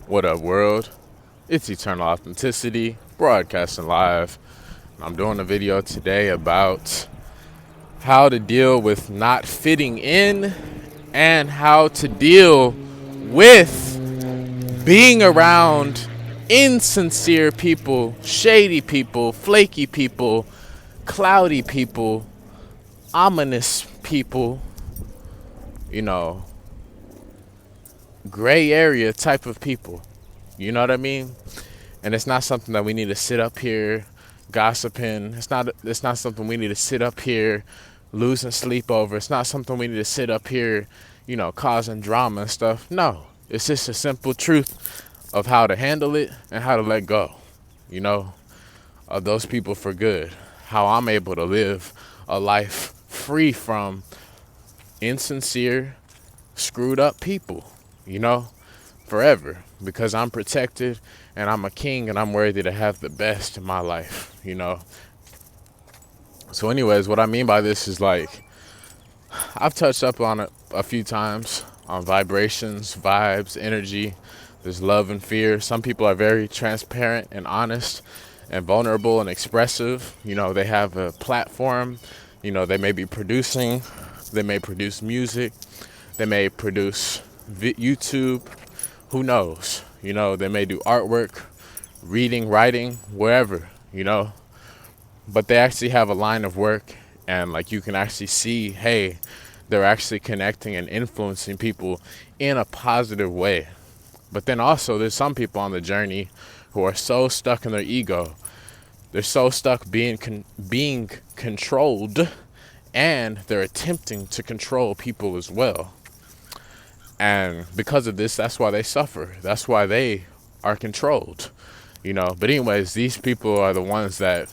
What up, world? It's Eternal Authenticity, broadcasting live. I'm doing a video today about how to deal with not fitting in and how to deal with being around insincere people, shady people, flaky people, cloudy people, ominous people, you know, gray area type of people. You know what I mean? And it's not something that we need to sit up here gossiping. It's not something we need to sit up here losing sleep over. It's not something we need to sit up here, causing drama and stuff. No. It's just a simple truth of how to handle it and how to let go, of those people for good. How I'm able to live a life free from insincere, screwed up people, forever, because I'm protected and I'm a king and I'm worthy to have the best in my life. So anyways, what I mean by this is I've touched up on it a few times on vibrations, vibes, energy. There's love and fear. Some people are very transparent and honest and vulnerable and expressive. They have a platform. They may be producing, they may produce music, they may produce YouTube. Who knows? They may do artwork, reading, writing, wherever. But they actually have a line of work, and you can actually see, hey, they're actually connecting and influencing people in a positive way. But then also there's some people on the journey who are so stuck in their ego. They're so stuck being controlled, and they're attempting to control people as well. And because of this, that's why they suffer. That's why they are controlled, But anyways, these people are the ones that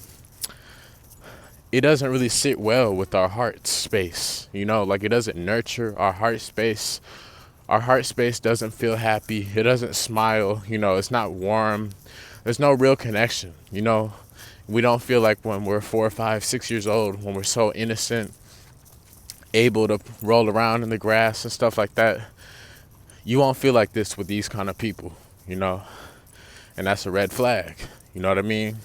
it doesn't really sit well with our heart space, it doesn't nurture our heart space. Our heart space doesn't feel happy. It doesn't smile, it's not warm. There's no real connection, We don't feel like when we're 4, 5, 6 years old, when we're so innocent, able to roll around in the grass and stuff like that. You won't feel like this with these kind of people, and that's a red flag. You know what I mean?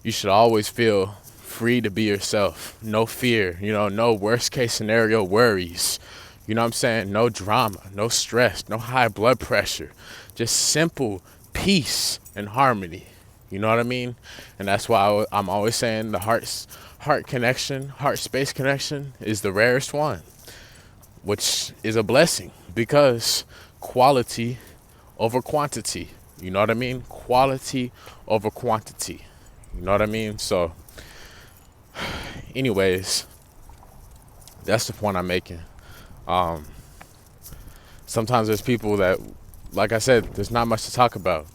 You should always feel free to be yourself. No fear, no worst case scenario worries. You know what I'm saying? No drama, no stress, no high blood pressure. Just simple peace and harmony. You know what I mean? And that's why I'm always saying the heart connection, heart space connection is the rarest one, which is a blessing because quality over quantity. You know what I mean? Quality over quantity. You know what I mean? So anyways, that's the point I'm making. Sometimes there's people that, like I said, there's not much to talk about,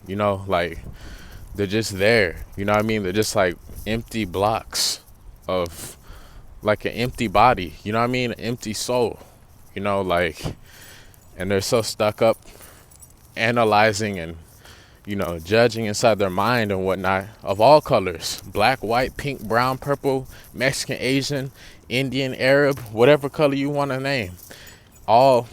they're just there, you know what I mean? They're just like empty blocks of like an empty body, you know what I mean? An empty soul, and they're so stuck up analyzing and, judging inside their mind and whatnot of all colors, black, white, pink, brown, purple, Mexican, Asian, Indian, Arab, whatever color you want to name. All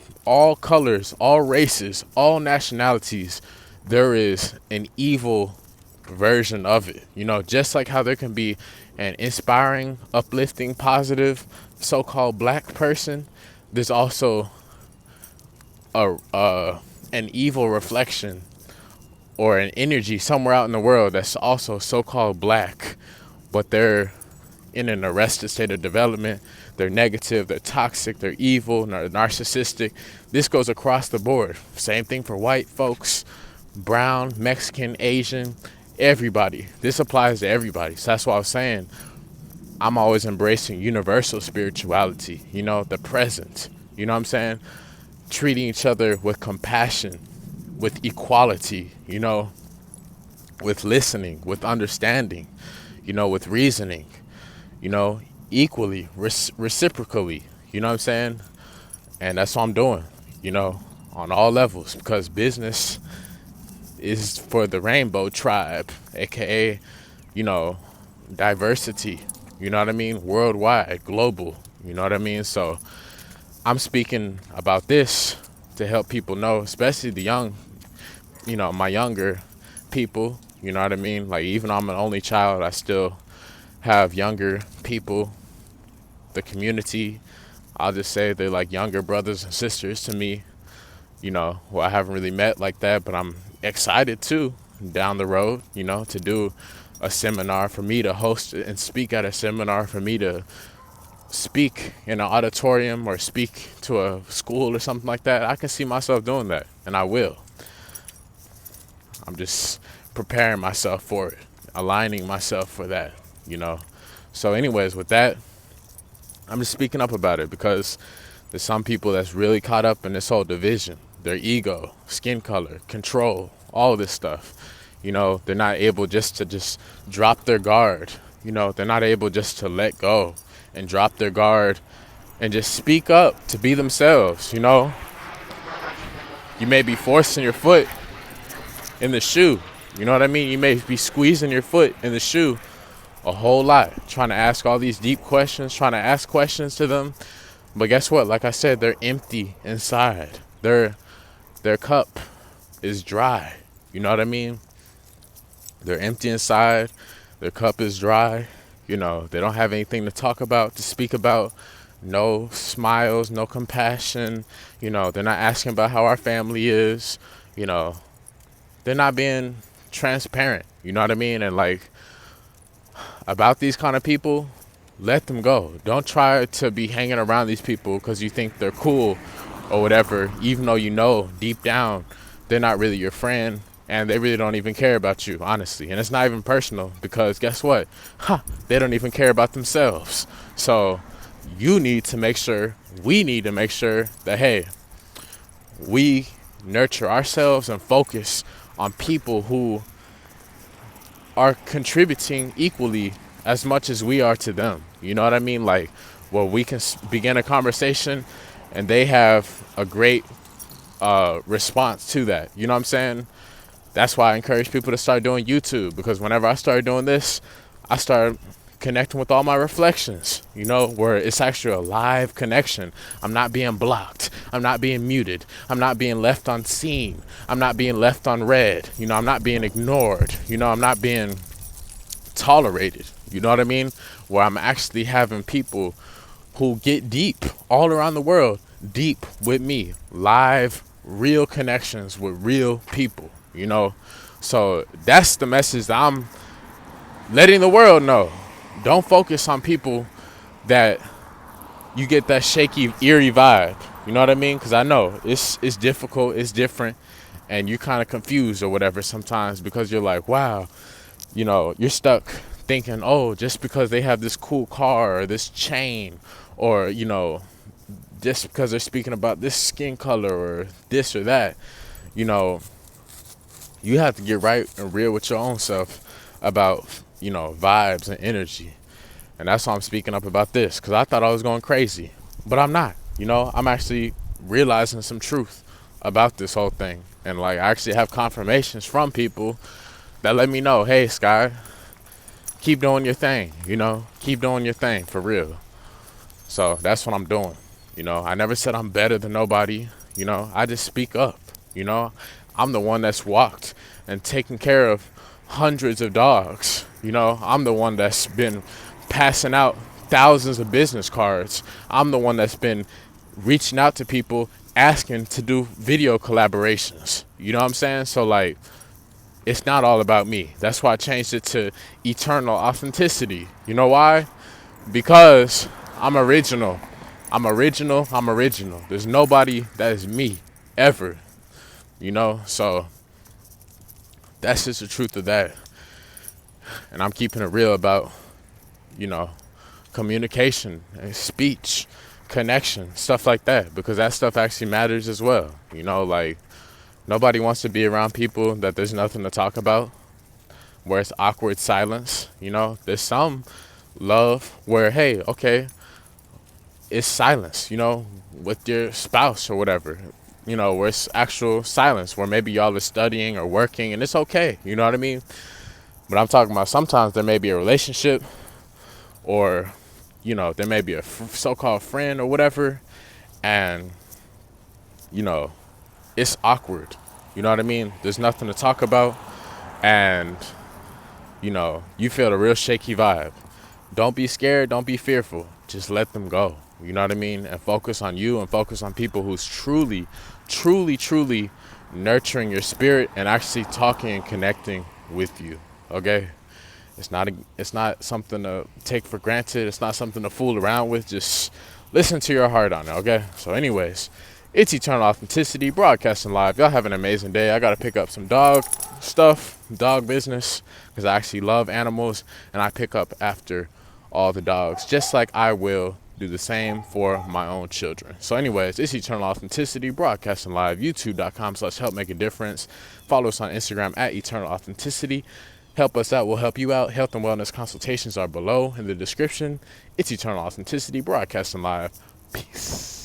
colors, all races, all nationalities, there is an evil version of it. Just like how there can be an inspiring, uplifting, positive, so-called black person, there's also an evil reflection or an energy somewhere out in the world that's also so-called black, but they're in an arrested state of development. They're negative, they're toxic, they're evil, they're narcissistic. This goes across the board. Same thing for white folks, brown, Mexican, Asian, everybody. This applies to everybody. So that's why I was saying I'm always embracing universal spirituality, the present. You know what I'm saying? Treating each other with compassion, with equality, with listening, with understanding, with reasoning, equally, reciprocally, you know what I'm saying? And that's what I'm doing, on all levels, because business is for the rainbow tribe, aka, diversity, you know what I mean? Worldwide, global, you know what I mean? So I'm speaking about this to help people know, especially the young my younger people, you know what I mean? Like, even though I'm an only child, I still have younger people, the community. I'll just say they're like younger brothers and sisters to me, who I haven't really met like that, but I'm excited too down the road, to do a seminar, for me to host and speak at a seminar, for me to speak in an auditorium or speak to a school or something like that. I can see myself doing that, and I will. I'm just preparing myself for it, aligning myself for that. So anyways, with that, I'm just speaking up about it because there's some people that's really caught up in this whole division, their ego, skin color, control, all of this stuff. They're not able just drop their guard. They're not able just to let go and drop their guard and just speak up to be themselves. You may be forcing your foot in the shoe. You know what I mean? You may be squeezing your foot in the shoe a whole lot, trying to ask all these deep questions, trying to ask questions to them. But guess what? Like I said, they're empty inside. Their cup is dry. You know what I mean? They're empty inside. Their cup is dry. They don't have anything to talk about, to speak about. No smiles, no compassion. They're not asking about how our family is. They're not being transparent. You know what I mean? And like, about these kind of people, let them go. Don't try to be hanging around these people because you think they're cool or whatever, even though deep down they're not really your friend and they really don't even care about you, honestly. And it's not even personal because guess what? They don't even care about themselves. So we need to make sure that, hey, we nurture ourselves and focus on people who are contributing equally as much as we are to them. You know what I mean? Like, well, we can begin a conversation and they have a great response to that. You know what I'm saying? That's why I encourage people to start doing YouTube, because whenever I started doing this, I started connecting with all my reflections, where it's actually a live connection. I'm not being blocked. I'm not being muted. I'm not being left unseen. I'm not being left unread. I'm not being ignored. I'm not being tolerated. You know what I mean? Where I'm actually having people who get deep all around the world, deep with me, live, real connections with real people, So that's the message that I'm letting the world know. Don't focus on people that you get that shaky, eerie vibe. You know what I mean? Because I know it's difficult, it's different, and you're kind of confused or whatever sometimes because you're like, wow, you're stuck thinking, oh, just because they have this cool car or this chain or, just because they're speaking about this skin color or this or that, you have to get right and real with your own self about, vibes and energy. And that's why I'm speaking up about this, because I thought I was going crazy, but I'm not. I'm actually realizing some truth about this whole thing. And like, I actually have confirmations from people that let me know, hey, Sky, keep doing your thing, keep doing your thing for real. So that's what I'm doing. I never said I'm better than nobody. I just speak up. I'm the one that's walked and taken care of hundreds of dogs. I'm the one that's been passing out thousands of business cards. I'm the one that's been reaching out to people asking to do video collaborations. You know what I'm saying? So like, it's not all about me. That's why I changed it to eternal authenticity. You know why? Because I'm original. I'm original. There's nobody that is me ever. So that's just the truth of that. And I'm keeping it real about, communication and speech, connection, stuff like that, because that stuff actually matters as well. Like, nobody wants to be around people that there's nothing to talk about, where it's awkward silence. There's some love where, hey, okay, it's silence, with your spouse or whatever, where it's actual silence, where maybe y'all are studying or working and it's okay. You know what I mean? But I'm talking about sometimes there may be a relationship or, there may be a so-called friend or whatever. And, it's awkward. You know what I mean? There's nothing to talk about, and you feel a real shaky vibe. Don't be scared, don't be fearful. Just let them go. You know what I mean? And focus on you, and focus on people who's truly, truly, truly nurturing your spirit and actually talking and connecting with you. Okay? It's not something to take for granted. It's not something to fool around with. Just listen to your heart on it, okay? So anyways, it's Eternal Authenticity, broadcasting live. Y'all have an amazing day. I got to pick up some dog stuff, dog business, because I actually love animals, and I pick up after all the dogs, just like I will do the same for my own children. So anyways, it's Eternal Authenticity, broadcasting live, youtube.com/help make a difference. Follow us on Instagram at Eternal Authenticity. Help us out, we'll help you out. Health and wellness consultations are below in the description. It's Eternal Authenticity, broadcasting live. Peace.